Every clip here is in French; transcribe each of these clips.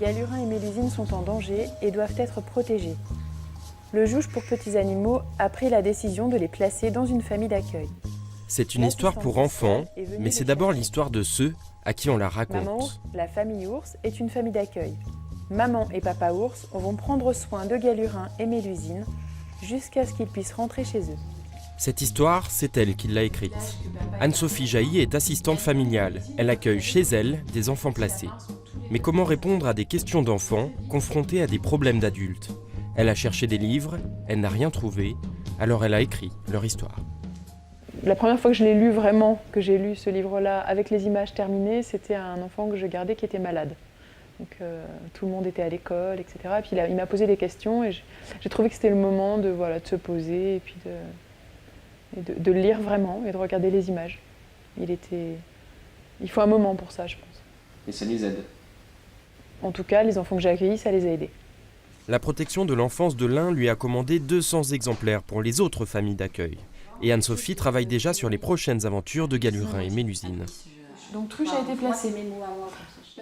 Gallurin et Mélusine sont en danger et doivent être protégés. Le juge pour petits animaux a pris la décision de les placer dans une famille d'accueil. C'est une histoire pour enfants, mais c'est d'abord l'histoire de ceux à qui on la raconte. Maman Ours, la famille Ours, est une famille d'accueil. Maman et papa Ours vont prendre soin de Gallurin et Mélusine jusqu'à ce qu'ils puissent rentrer chez eux. Cette histoire, c'est elle qui l'a écrite. Anne-Sophie Jailly est assistante familiale. Elle accueille chez elle des enfants placés. Mais comment répondre à des questions d'enfants confrontés à des problèmes d'adultes ? Elle a cherché des livres, elle n'a rien trouvé, alors elle a écrit leur histoire. La première fois que je l'ai lu vraiment, que j'ai lu ce livre-là avec les images terminées, c'était un enfant que je gardais qui était malade. Donc tout le monde était à l'école, etc. Et puis il m'a posé des questions et j'ai trouvé que c'était le moment de se poser et puis de lire vraiment et de regarder les images. Il faut un moment pour ça, je pense. Et ça les aide. En tout cas, les enfants que j'ai accueillis, ça les a aidés. La protection de l'enfance de l'Ain lui a commandé 200 exemplaires pour les autres familles d'accueil. Et Anne-Sophie travaille déjà sur les prochaines aventures de Gallurin et Mélusine. Donc Truche a été placé.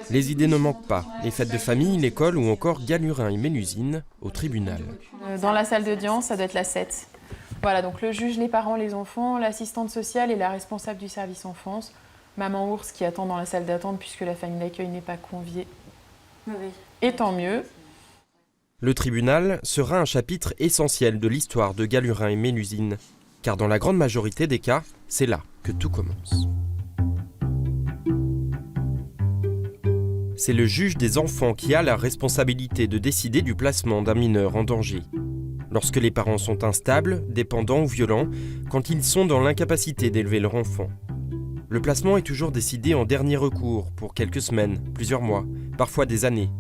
Les idées ne manquent pas. Les fêtes de famille, l'école ou encore Gallurin et Mélusine au tribunal. Dans la salle d'audience, ça doit être la 7. Voilà, donc le juge, les parents, les enfants, l'assistante sociale et la responsable du service enfance. Maman Ours qui attend dans la salle d'attente puisque la famille d'accueil n'est pas conviée. Oui. Et tant mieux. Le tribunal sera un chapitre essentiel de l'histoire de Gallurin et Mélusine. Car dans la grande majorité des cas, c'est là que tout commence. C'est le juge des enfants qui a la responsabilité de décider du placement d'un mineur en danger. Lorsque les parents sont instables, dépendants ou violents, quand ils sont dans l'incapacité d'élever leur enfant. Le placement est toujours décidé en dernier recours pour quelques semaines, plusieurs mois, parfois des années.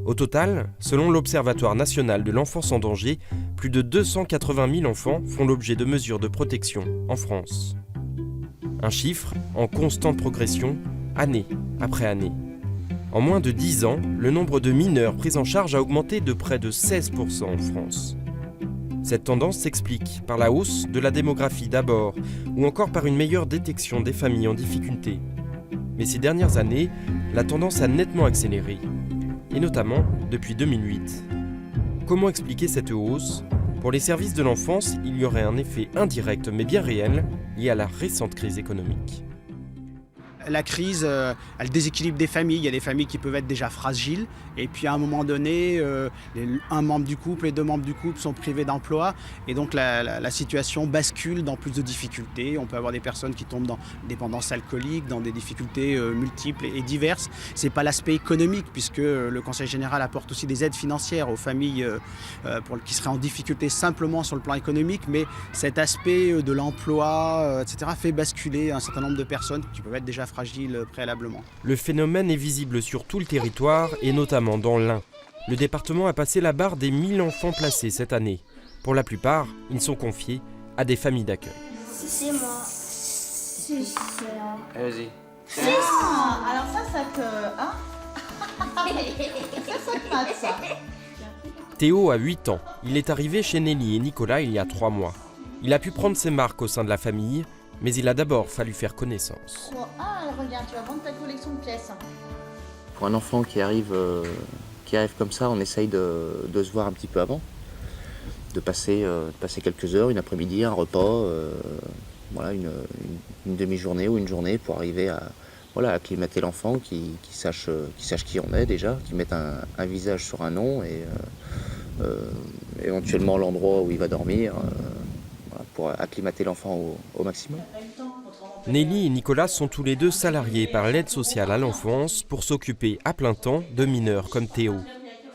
Au total, selon l'Observatoire national de l'enfance en danger, plus de 280 000 enfants font l'objet de mesures de protection en France. Un chiffre en constante progression, année après année. En moins de 10 ans, le nombre de mineurs pris en charge a augmenté de près de 16% en France. Cette tendance s'explique par la hausse de la démographie d'abord, ou encore par une meilleure détection des familles en difficulté. Mais ces dernières années, la tendance a nettement accéléré, et notamment depuis 2008. Comment expliquer cette hausse ? Pour les services de l'enfance, il y aurait un effet indirect mais bien réel lié à la récente crise économique. La crise, elle déséquilibre des familles. Il y a des familles qui peuvent être déjà fragiles. Et puis à un moment donné, un membre du couple et deux membres du couple sont privés d'emploi. Et donc la situation bascule dans plus de difficultés. On peut avoir des personnes qui tombent dans dépendance alcoolique, dans des difficultés multiples et diverses. Ce n'est pas l'aspect économique, puisque le Conseil général apporte aussi des aides financières aux familles qui seraient en difficulté simplement sur le plan économique. Mais cet aspect de l'emploi, etc., fait basculer un certain nombre de personnes qui peuvent être déjà fragiles préalablement. Le phénomène est visible sur tout le territoire et notamment dans l'Ain. Le département a passé la barre des 1000 enfants placés cette année. Pour la plupart, ils sont confiés à des familles d'accueil. C'est moi. C'est ça. Allez, vas-y. Alors ça te... Hein ça te mate, ça. Théo a 8 ans. Il est arrivé chez Nelly et Nicolas il y a 3 mois. Il a pu prendre ses marques au sein de la famille, mais il a d'abord fallu faire connaissance. Ah, regarde, tu vas vendre ta collection de pièces. Pour un enfant qui arrive comme ça, on essaye de se voir un petit peu avant, de passer quelques heures, une après-midi, un repas, une demi-journée ou une journée pour arriver à acclimater l'enfant, qui sache qui on est déjà, qui mette un visage sur un nom et éventuellement l'endroit où il va dormir, pour acclimater l'enfant au maximum. Nelly et Nicolas sont tous les deux salariés par l'aide sociale à l'enfance pour s'occuper à plein temps de mineurs comme Théo.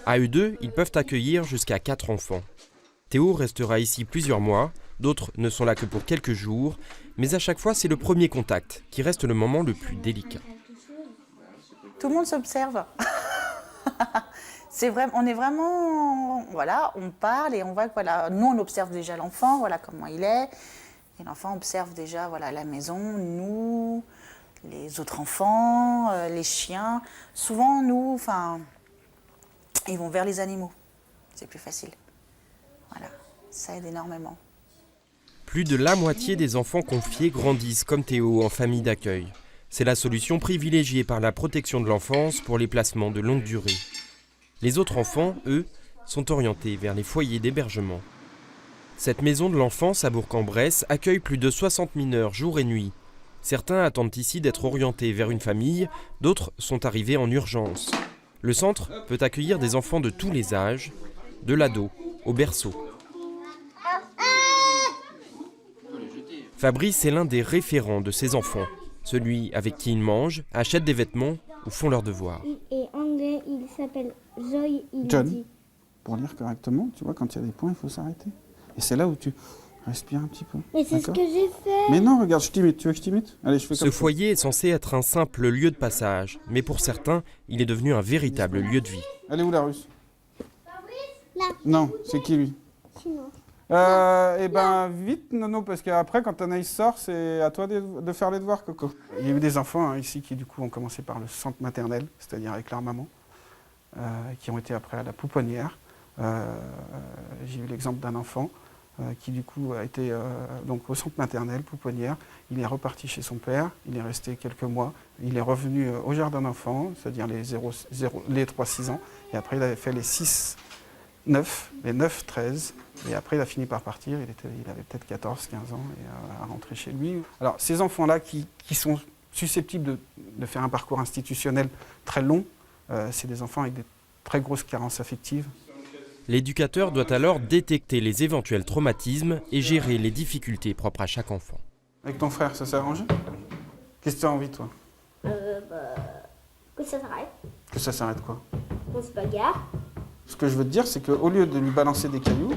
À eux deux, ils peuvent accueillir jusqu'à 4 enfants. Théo restera ici plusieurs mois, d'autres ne sont là que pour quelques jours, mais à chaque fois c'est le premier contact qui reste le moment le plus délicat. Tout le monde s'observe. On est vraiment, on parle et on voit que nous on observe déjà l'enfant, comment il est. Et l'enfant observe déjà la maison, nous, les autres enfants, les chiens. Souvent, ils vont vers les animaux. C'est plus facile. Ça aide énormément. Plus de la moitié des enfants confiés grandissent comme Théo en famille d'accueil. C'est la solution privilégiée par la protection de l'enfance pour les placements de longue durée. Les autres enfants, eux, sont orientés vers les foyers d'hébergement. Cette maison de l'enfance à Bourg-en-Bresse accueille plus de 60 mineurs jour et nuit. Certains attendent ici d'être orientés vers une famille, d'autres sont arrivés en urgence. Le centre peut accueillir des enfants de tous les âges, de l'ado au berceau. Fabrice est l'un des référents de ces enfants, celui avec qui ils mangent, achètent des vêtements ou font leurs devoirs. Et anglais, il s'appelle Joy. John, pour lire correctement, tu vois, quand il y a des points, il faut s'arrêter. Et c'est là où tu respires un petit peu. Mais c'est ce que j'ai fait. Mais non, regarde, je t'imite. Tu veux que je t'imite? Allez, je fais comme Ce foyer est censé être un simple lieu de passage, mais pour certains, il est devenu un véritable lieu de vie. Elle est où la russe? Là. Non, c'est qui lui? Chinois. Eh ben, vite, Nono, parce qu'après, quand Anaïs sort, c'est à toi de faire les devoirs, Coco. Il y a eu des enfants ici qui, du coup, ont commencé par le centre maternel, c'est-à-dire avec leur maman, qui ont été après à la pouponnière. J'ai eu l'exemple d'un enfant qui, du coup, a été donc au centre maternel, pouponnière. Il est reparti chez son père, il est resté quelques mois. Il est revenu au jardin d'enfants, c'est-à-dire les 3-6 ans. Et après, il avait fait les 6-9, les 9-13. Et après, il a fini par partir, il avait peut-être 14-15 ans, et à rentrer chez lui. Alors, ces enfants-là qui sont susceptibles de faire un parcours institutionnel très long, c'est des enfants avec des très grosses carences affectives. L'éducateur doit alors détecter les éventuels traumatismes et gérer les difficultés propres à chaque enfant. Avec ton frère, ça s'est arrangé? Qu'est-ce que tu as envie, toi? Que ça s'arrête. Que ça s'arrête quoi? On se bagarre. Ce que je veux te dire, c'est qu'au lieu de lui balancer des cailloux,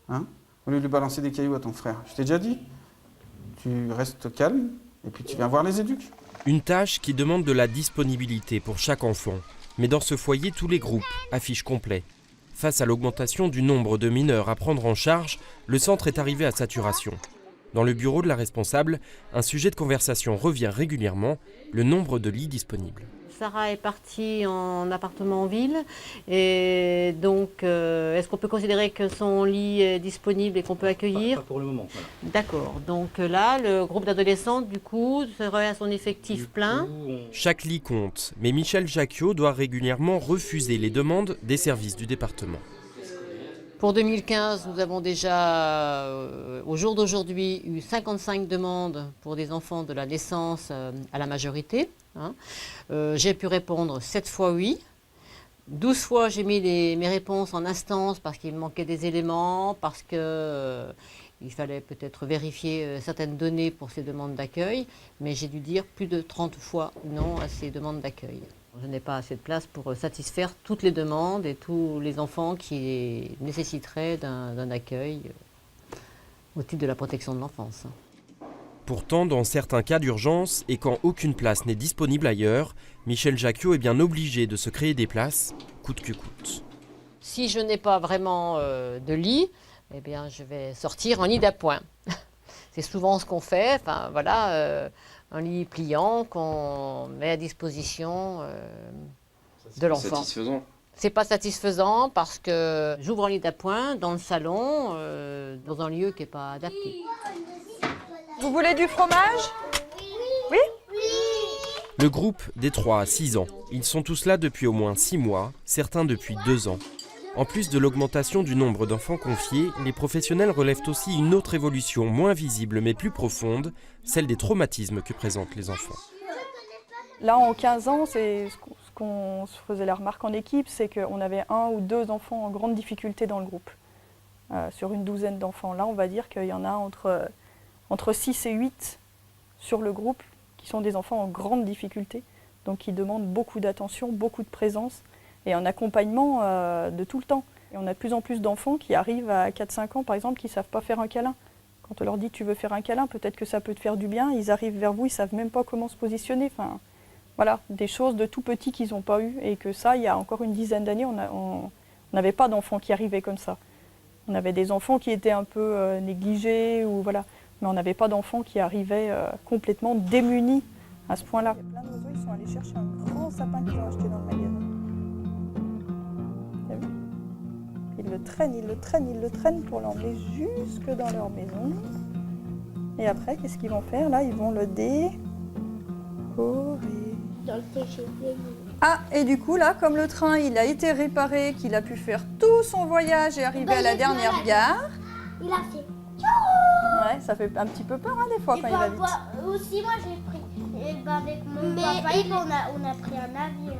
au lieu de lui balancer des cailloux à ton frère, je t'ai déjà dit, tu restes calme et puis tu viens voir les éducs. Une tâche qui demande de la disponibilité pour chaque enfant. Mais dans ce foyer, tous les groupes affichent complet. Face à l'augmentation du nombre de mineurs à prendre en charge, le centre est arrivé à saturation. Dans le bureau de la responsable, un sujet de conversation revient régulièrement, le nombre de lits disponibles. Sarah est partie en appartement en ville et donc est-ce qu'on peut considérer que son lit est disponible et qu'on peut accueillir? Pas pour le moment. Voilà. D'accord, donc là le groupe d'adolescents du coup serait à son effectif plein. Chaque lit compte, mais Michel Jacquiot doit régulièrement refuser les demandes des services du département. Pour 2015, nous avons déjà, au jour d'aujourd'hui, eu 55 demandes pour des enfants de la naissance à la majorité. J'ai pu répondre 7 fois oui. 12 fois, j'ai mis mes réponses en instance parce qu'il manquait des éléments, parce qu'il fallait peut-être vérifier certaines données pour ces demandes d'accueil. Mais j'ai dû dire plus de 30 fois non à ces demandes d'accueil. Je n'ai pas assez de place pour satisfaire toutes les demandes et tous les enfants qui nécessiteraient d'un accueil au titre de la protection de l'enfance. Pourtant, dans certains cas d'urgence et quand aucune place n'est disponible ailleurs, Michel Jacquiot est bien obligé de se créer des places, coûte que coûte. Si je n'ai pas vraiment de lit, eh bien, je vais sortir un lit d'appoint. C'est souvent ce qu'on fait. Enfin, voilà, un lit pliant qu'on met à disposition de l'enfant. Satisfaisant. C'est pas satisfaisant parce que j'ouvre un lit d'appoint dans le salon, dans un lieu qui n'est pas adapté. Vous voulez du fromage? Oui? Le groupe des 3 à 6 ans, ils sont tous là depuis au moins 6 mois, certains depuis 2 ans. En plus de l'augmentation du nombre d'enfants confiés, les professionnels relèvent aussi une autre évolution moins visible mais plus profonde, celle des traumatismes que présentent les enfants. Là, en 15 ans, c'est ce qu'on se faisait la remarque en équipe, c'est qu'on avait 1 ou 2 enfants en grande difficulté dans le groupe. Sur une douzaine d'enfants. Là, on va dire qu'il y en a entre 6 et 8 sur le groupe qui sont des enfants en grande difficulté, donc qui demandent beaucoup d'attention, beaucoup de présence et un accompagnement de tout le temps. Et on a de plus en plus d'enfants qui arrivent à 4-5 ans, par exemple, qui ne savent pas faire un câlin. Quand on leur dit « tu veux faire un câlin, peut-être que ça peut te faire du bien », ils arrivent vers vous, ils ne savent même pas comment se positionner. Enfin, voilà, des choses de tout petits qu'ils n'ont pas eues et que ça, il y a encore une dizaine d'années, on n'avait pas d'enfants qui arrivaient comme ça. On avait des enfants qui étaient un peu négligés, ou voilà, mais on n'avait pas d'enfants qui arrivaient complètement démunis à ce point-là. Il y a plein d'oiseaux, ils sont allés chercher un grand sapin qu'ils ont acheté dans le magasin. T'as vu ? Ils le traînent, ils le traînent, ils le traînent pour l'emmener jusque dans leur maison. Et après, qu'est-ce qu'ils vont faire ? Là, ils vont le décorer. Dans le TGV. Ah, et du coup, là, comme le train, il a été réparé, qu'il a pu faire tout son voyage et arriver à la dernière gare. Il a fait. Ouais, ça fait un petit peu peur, hein, des fois, quand il va vite. Aussi, moi, j'ai pris. Avec mon papa, on a pris un avion.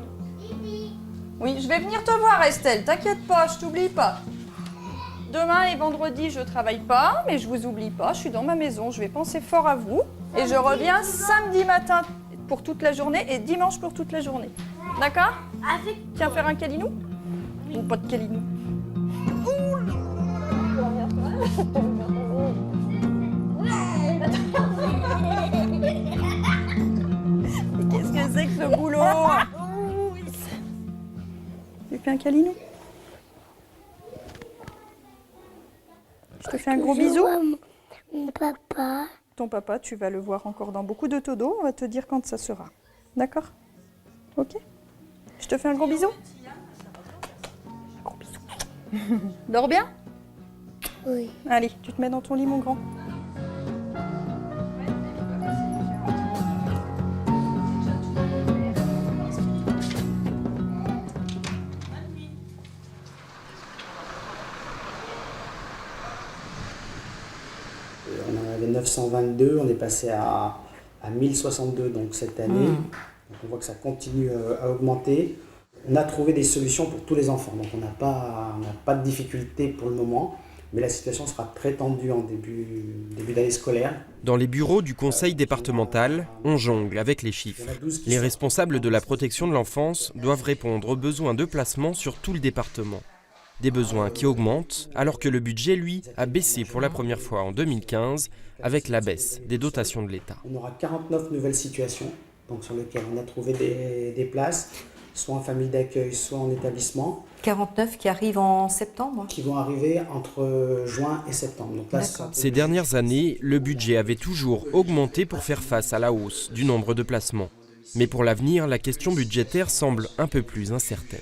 Oui, je vais venir te voir, Estelle, t'inquiète pas, je t'oublie pas. Demain et vendredi, je travaille pas, mais je vous oublie pas, je suis dans ma maison, je vais penser fort à vous. Et je reviens samedi matin pour toute la journée et dimanche pour toute la journée. D'accord? Tiens, faire un câlinou? Ou pas de câlinou? Mais qu'est-ce que c'est que ce boulot? Tu fais un câlinou? Je te fais un gros bisou. Mon papa. Ton papa, tu vas le voir encore dans beaucoup de todo. On va te dire quand ça sera. D'accord? Ok? Je te fais un gros bisou? Un gros bisou. Dors bien? Oui. Allez, tu te mets dans ton lit, mon grand. On avait 922, on est passé à 1062 donc cette année. Donc on voit que ça continue à augmenter. On a trouvé des solutions pour tous les enfants, donc on n'a pas de difficulté pour le moment, mais la situation sera très tendue en début d'année scolaire. Dans les bureaux du conseil départemental, on jongle avec les chiffres. Les responsables de la protection de l'enfance doivent répondre aux besoins de placement sur tout le département. Des besoins qui augmentent alors que le budget, lui, a baissé pour la première fois en 2015 avec la baisse des dotations de l'État. On aura 49 nouvelles situations donc sur lesquelles on a trouvé des places, soit en famille d'accueil, soit en établissement. 49 qui arrivent en septembre? Qui vont arriver entre juin et septembre. Donc là, ces dernières années, le budget avait toujours augmenté pour faire face à la hausse du nombre de placements. Mais pour l'avenir, la question budgétaire semble un peu plus incertaine.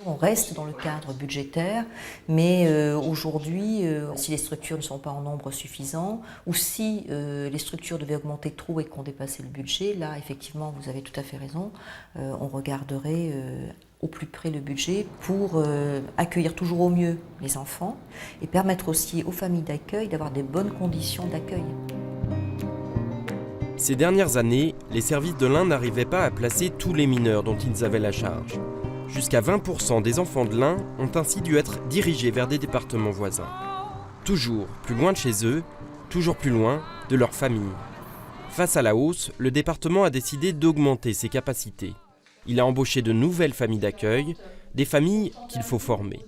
On reste dans le cadre budgétaire, mais aujourd'hui, si les structures ne sont pas en nombre suffisant, ou si les structures devaient augmenter trop et qu'on dépassait le budget, là, effectivement, vous avez tout à fait raison, on regarderait au plus près le budget pour accueillir toujours au mieux les enfants et permettre aussi aux familles d'accueil d'avoir des bonnes conditions d'accueil. Ces dernières années, les services de l'Ain n'arrivaient pas à placer tous les mineurs dont ils avaient la charge. Jusqu'à 20% des enfants de l'Ain ont ainsi dû être dirigés vers des départements voisins. Toujours plus loin de chez eux, toujours plus loin de leur famille. Face à la hausse, le département a décidé d'augmenter ses capacités. Il a embauché de nouvelles familles d'accueil, des familles qu'il faut former.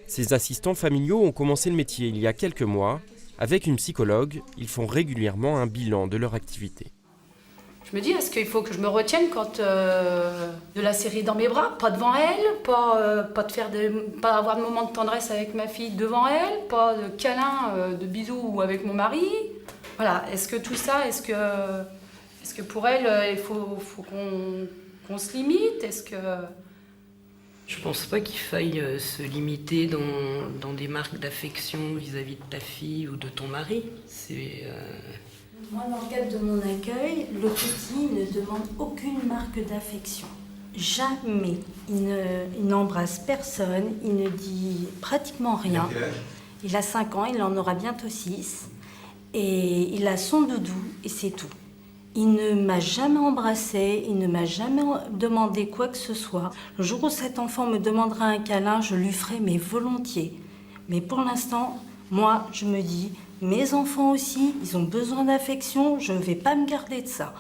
Ces assistants familiaux ont commencé le métier il y a quelques mois. Avec une psychologue, ils font régulièrement un bilan de leur activité. Je me dis, est-ce qu'il faut que je me retienne quand de la serrer dans mes bras, pas devant elle, pas avoir de moment de tendresse avec ma fille devant elle, pas de câlin, de bisous avec mon mari. Voilà, est-ce que tout ça, est-ce que pour elle, il faut qu'on se limite? Est-ce que... Je pense pas qu'il faille se limiter dans des marques d'affection vis-à-vis de ta fille ou de ton mari. Moi, dans le cadre de mon accueil, le petit ne demande aucune marque d'affection. Jamais. Il n'embrasse personne, il ne dit pratiquement rien. Il a 5 ans, il en aura bientôt 6. Et il a son doudou et c'est tout. Il ne m'a jamais embrassé, il ne m'a jamais demandé quoi que ce soit. Le jour où cet enfant me demandera un câlin, je lui ferai mais volontiers. Mais pour l'instant, moi, je me dis... Mes enfants aussi, ils ont besoin d'affection, je ne vais pas me garder de ça.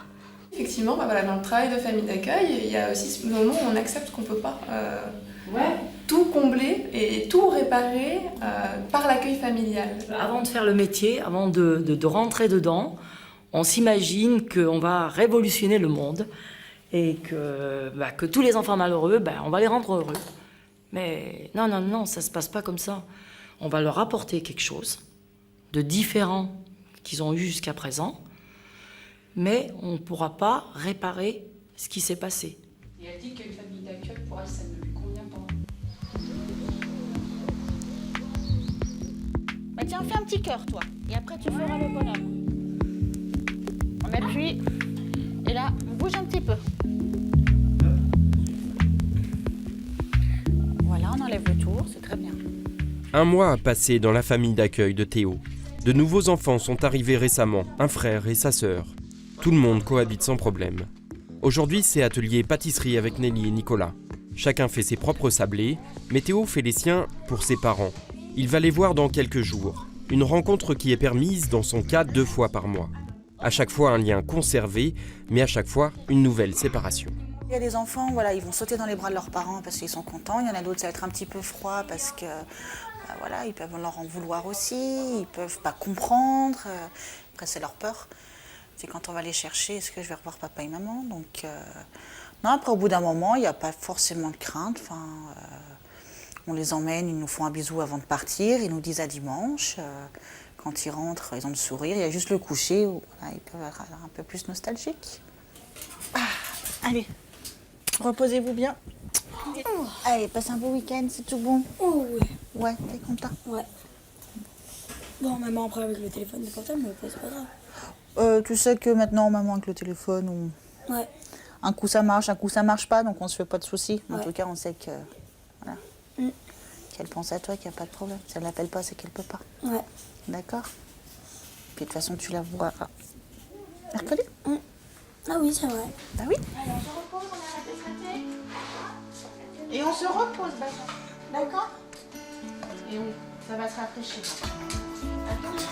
Effectivement, dans le travail de famille d'accueil, il y a aussi ce moment où on accepte qu'on ne peut pas tout combler et tout réparer par l'accueil familial. Avant de faire le métier, avant de rentrer dedans, on s'imagine qu'on va révolutionner le monde et que tous les enfants malheureux, on va les rendre heureux. Mais non, ça ne se passe pas comme ça. On va leur apporter quelque chose de différents qu'ils ont eu jusqu'à présent, mais on ne pourra pas réparer ce qui s'est passé. Et elle dit qu'une famille d'accueil, pour elle, ça ne lui convient pas. Tiens, fais un petit cœur, toi, et après tu feras le bonhomme. On appuie, et là, on bouge un petit peu. c'est très bien. Un mois a passé dans la famille d'accueil de Théo. De nouveaux enfants sont arrivés récemment, un frère et sa sœur. Tout le monde cohabite sans problème. Aujourd'hui, c'est atelier pâtisserie avec Nelly et Nicolas. Chacun fait ses propres sablés, mais Théo fait les siens pour ses parents. Il va les voir dans quelques jours. Une rencontre qui est permise, dans son cas, 2 fois par mois. À chaque fois un lien conservé, mais à chaque fois une nouvelle séparation. Il y a des enfants, voilà, ils vont sauter dans les bras de leurs parents parce qu'ils sont contents. Il y en a d'autres, ça va être un petit peu froid parce que, voilà, ils peuvent leur en vouloir aussi. Ils peuvent pas comprendre. Après, c'est leur peur. C'est quand on va les chercher, est-ce que je vais revoir papa et maman? Donc, non, après, au bout d'un moment, il n'y a pas forcément de crainte. Enfin, on les emmène, ils nous font un bisou avant de partir. Ils nous disent à dimanche. Quand ils rentrent, ils ont le sourire. Il y a juste le coucher où voilà, ils peuvent être un peu plus nostalgiques. Allez, reposez-vous bien. Allez, passe un beau week-end, c'est tout bon? Oh oui. Ouais, t'es content? Ouais. Bon, maman, après avec le téléphone de portable, mais c'est pas grave. Tu sais que maintenant, maman, avec le téléphone, Ouais. un coup ça marche, un coup ça marche pas, donc on se fait pas de soucis. En Ouais. tout cas, on sait que voilà, qu'elle pense à toi, qu'il n'y a pas de problème. Si elle l'appelle pas, c'est qu'elle peut pas. Ouais. D'accord? Puis de toute façon, tu la vois mercredi? Ah oui, c'est vrai. Bah oui. Allez, on se repose, on arrête de traiter. Et on se repose, d'accord? Et ça va se rafraîchir. Attends.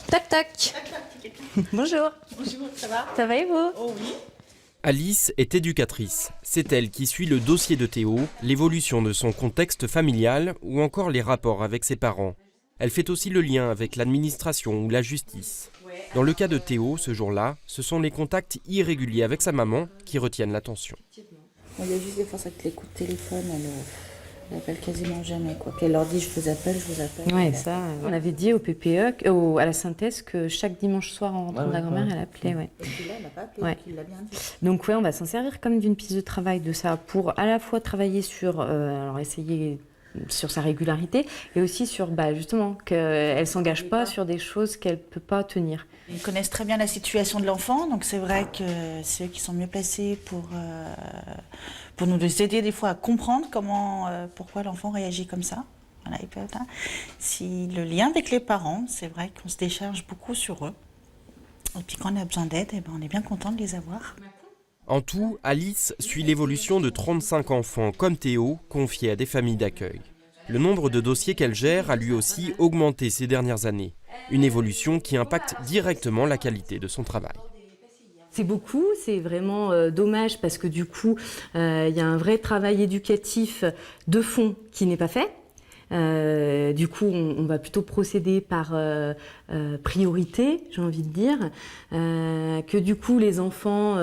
Tac tac. Bonjour. Bonjour, ça va? Ça va et vous? Oh oui. Alice est éducatrice. C'est elle qui suit le dossier de Théo, l'évolution de son contexte familial ou encore les rapports avec ses parents. Elle fait aussi le lien avec l'administration ou la justice. Dans le cas de Théo, ce jour-là, ce sont les contacts irréguliers avec sa maman qui retiennent l'attention. Il y a juste des fois ça que les coups de téléphone, elle appelle quasiment jamais, quoi. Puis elle leur dit je vous appelle. Ouais, ça. On avait dit au PPE, à la synthèse, que chaque dimanche soir en rentrant de la grand-mère, elle appelait. Ouais. Et puis là, elle n'a pas appelé, Ouais. donc il l'a bien dit. Donc ouais, on va s'en servir comme d'une piste de travail de ça pour à la fois travailler sur, alors essayer sur sa régularité et aussi sur justement qu'elle ne s'engage pas sur des choses qu'elle ne peut pas tenir. Ils connaissent très bien la situation de l'enfant, donc c'est vrai que c'est eux qui sont mieux placés pour nous aider des fois à comprendre pourquoi l'enfant réagit comme ça. Voilà, si le lien avec les parents, c'est vrai qu'on se décharge beaucoup sur eux. Et puis quand on a besoin d'aide, on est bien content de les avoir. En tout, Alice suit l'évolution de 35 enfants comme Théo, confiés à des familles d'accueil. Le nombre de dossiers qu'elle gère a lui aussi augmenté ces dernières années. Une évolution qui impacte directement la qualité de son travail. C'est beaucoup, c'est vraiment dommage parce que du coup, il y a un vrai travail éducatif de fond qui n'est pas fait. Du coup, on va plutôt procéder par priorité, j'ai envie de dire, que du coup, les enfants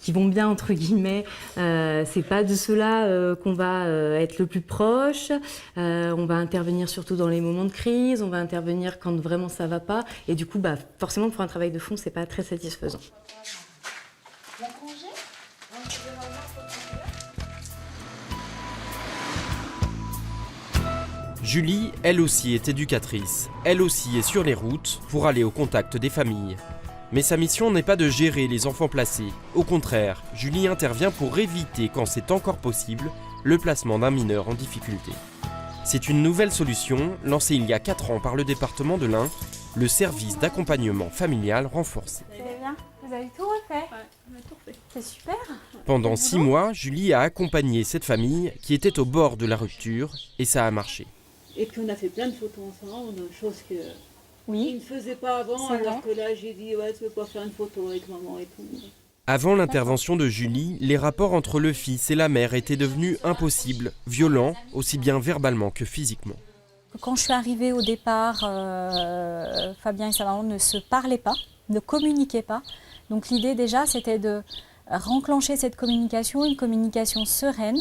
qui vont bien, entre guillemets, c'est pas de ceux-là qu'on va être le plus proche. On va intervenir surtout dans les moments de crise, on va intervenir quand vraiment ça va pas. Et du coup, forcément, pour un travail de fond, c'est pas très satisfaisant. Julie, elle aussi, est éducatrice. Elle aussi est sur les routes pour aller au contact des familles. Mais sa mission n'est pas de gérer les enfants placés. Au contraire, Julie intervient pour éviter, quand c'est encore possible, le placement d'un mineur en difficulté. C'est une nouvelle solution, lancée il y a 4 ans par le département de l'Ain, le service d'accompagnement familial renforcé. Vous allez bien? Vous avez tout refait? Ouais, on a tout refait. C'est super. Pendant 6 mois, Julie a accompagné cette famille qui était au bord de la rupture, et ça a marché. Et puis on a fait plein de photos ensemble, chose que oui. ils ne faisaient pas avant, C'est alors vrai. que là j'ai dit ouais tu veux pas faire une photo avec maman et tout. Avant l'intervention de Julie, les rapports entre le fils et la mère étaient devenus impossibles, violents, aussi bien verbalement que physiquement. Quand je suis arrivée au départ, Fabien et sa maman ne se parlaient pas, ne communiquaient pas. Donc l'idée déjà c'était de renclencher cette communication, une communication sereine.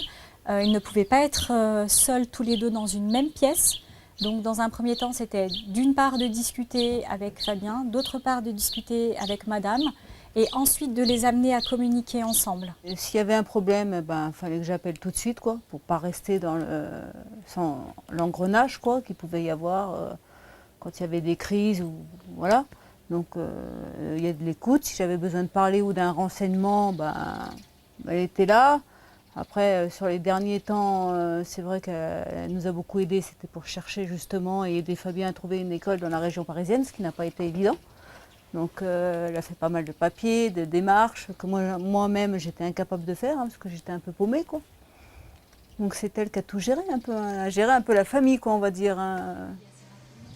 Ils ne pouvaient pas être seuls tous les deux dans une même pièce. Donc dans un premier temps, c'était d'une part de discuter avec Fabien, d'autre part de discuter avec madame. et ensuite de les amener à communiquer ensemble. S'il y avait un problème, fallait que j'appelle tout de suite, quoi, pour pas rester dans sans l'engrenage, quoi, qu'il pouvait y avoir quand il y avait des crises ou voilà. Donc il y a de l'écoute. Si j'avais besoin de parler ou d'un renseignement, elle était là. Après, sur les derniers temps, c'est vrai qu'elle nous a beaucoup aidés. C'était pour chercher justement et aider Fabien à trouver une école dans la région parisienne, ce qui n'a pas été évident. Donc elle a fait pas mal de papiers, de démarches que moi-même j'étais incapable de faire parce que j'étais un peu paumée, quoi. Donc c'est elle qui a tout géré un peu, a géré un peu la famille, quoi, on va dire.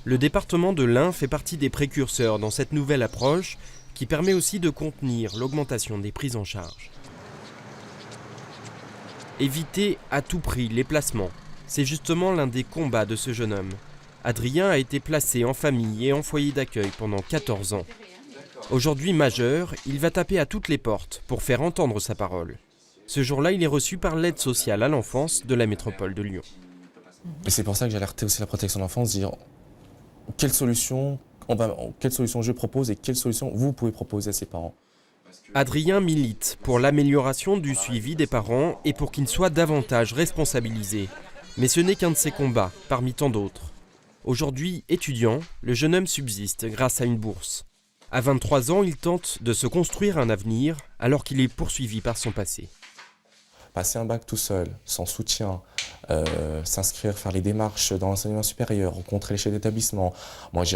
Le département de l'Ain fait partie des précurseurs dans cette nouvelle approche qui permet aussi de contenir l'augmentation des prises en charge. Éviter à tout prix les placements, c'est justement l'un des combats de ce jeune homme. Adrien a été placé en famille et en foyer d'accueil pendant 14 ans. Aujourd'hui majeur, il va taper à toutes les portes pour faire entendre sa parole. Ce jour-là, il est reçu par l'aide sociale à l'enfance de la métropole de Lyon. Et c'est pour ça que j'ai alerté aussi la protection de l'enfance, dire quelle solution je propose et quelle solution vous pouvez proposer à ses parents. Adrien milite pour l'amélioration du suivi des parents et pour qu'ils soient davantage responsabilisés. Mais ce n'est qu'un de ses combats, parmi tant d'autres. Aujourd'hui étudiant, le jeune homme subsiste grâce à une bourse. À 23 ans, il tente de se construire un avenir alors qu'il est poursuivi par son passé. Passer un bac tout seul, sans soutien, s'inscrire, faire les démarches dans l'enseignement supérieur, rencontrer les chefs d'établissement. Moi, je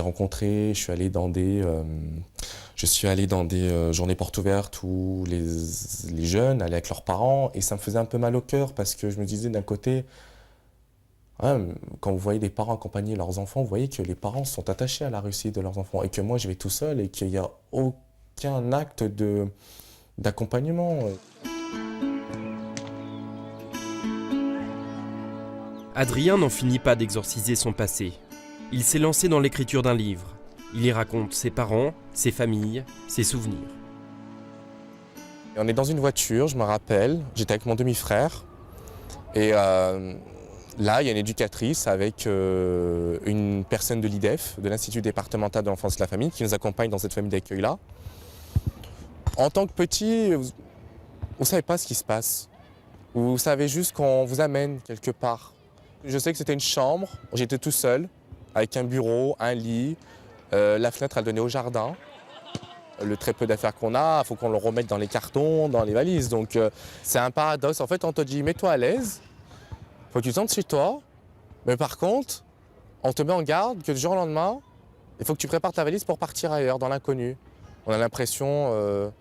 suis allé dans des journées portes ouvertes où les jeunes allaient avec leurs parents et ça me faisait un peu mal au cœur parce que je me disais d'un côté, quand vous voyez des parents accompagner leurs enfants, vous voyez que les parents sont attachés à la réussite de leurs enfants et que moi, je vais tout seul et qu'il n'y a aucun acte d'accompagnement. Adrien n'en finit pas d'exorciser son passé. Il s'est lancé dans l'écriture d'un livre. Il y raconte ses parents, ses familles, ses souvenirs. On est dans une voiture, je me rappelle, j'étais avec mon demi-frère. Et là, il y a une éducatrice avec une personne de l'IDEF, de l'Institut départemental de l'enfance et de la famille, qui nous accompagne dans cette famille d'accueil-là. En tant que petit, vous ne savez pas ce qui se passe. Vous savez juste qu'on vous amène quelque part. Je sais que c'était une chambre, j'étais tout seul, avec un bureau, un lit, la fenêtre elle donnait au jardin. Le très peu d'affaires qu'on a, il faut qu'on le remette dans les cartons, dans les valises. Donc c'est un paradoxe. En fait, on te dit mets-toi à l'aise, il faut que tu sentes chez toi, mais par contre, on te met en garde que du jour au lendemain, il faut que tu prépares ta valise pour partir ailleurs, dans l'inconnu. On a l'impression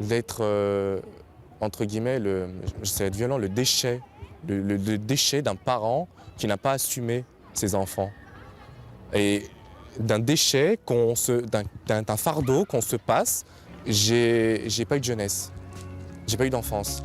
d'être, entre guillemets, ça va être violent, le déchet. Le déchet d'un parent qui n'a pas assumé ses enfants. Et d'un déchet, d'un fardeau qu'on se passe, j'ai pas eu de jeunesse, j'ai pas eu d'enfance.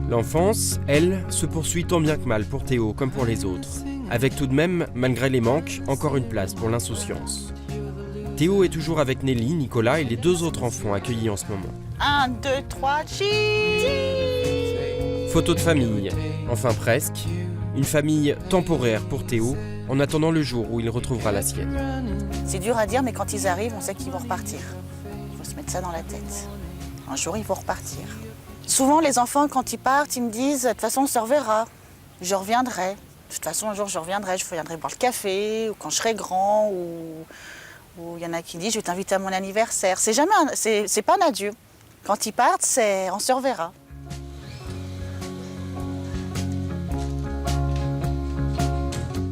L'enfance, elle, se poursuit tant bien que mal pour Théo comme pour les autres. Avec tout de même, malgré les manques, encore une place pour l'insouciance. Théo est toujours avec Nelly, Nicolas et les 2 autres enfants accueillis en ce moment. 1, 2, 3, cheese. Photo de famille, enfin presque. Une famille temporaire pour Théo, en attendant le jour où il retrouvera la sienne. C'est dur à dire, mais quand ils arrivent, on sait qu'ils vont repartir. Il faut se mettre ça dans la tête. Un jour, ils vont repartir. Souvent, les enfants, quand ils partent, ils me disent « De toute façon, on se reverra. Je reviendrai. De toute façon, un jour, je reviendrai boire le café, ou quand je serai grand, ou il y en a qui disent « Je vais t'inviter à mon anniversaire. » C'est pas un adieu. Quand ils partent, c'est « On se reverra. »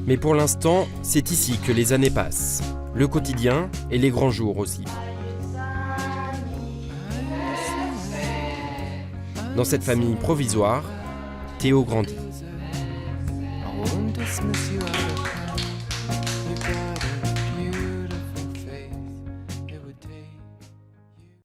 Mais pour l'instant, c'est ici que les années passent. Le quotidien et les grands jours aussi. Dans cette famille provisoire, Théo grandit. Dismiss you out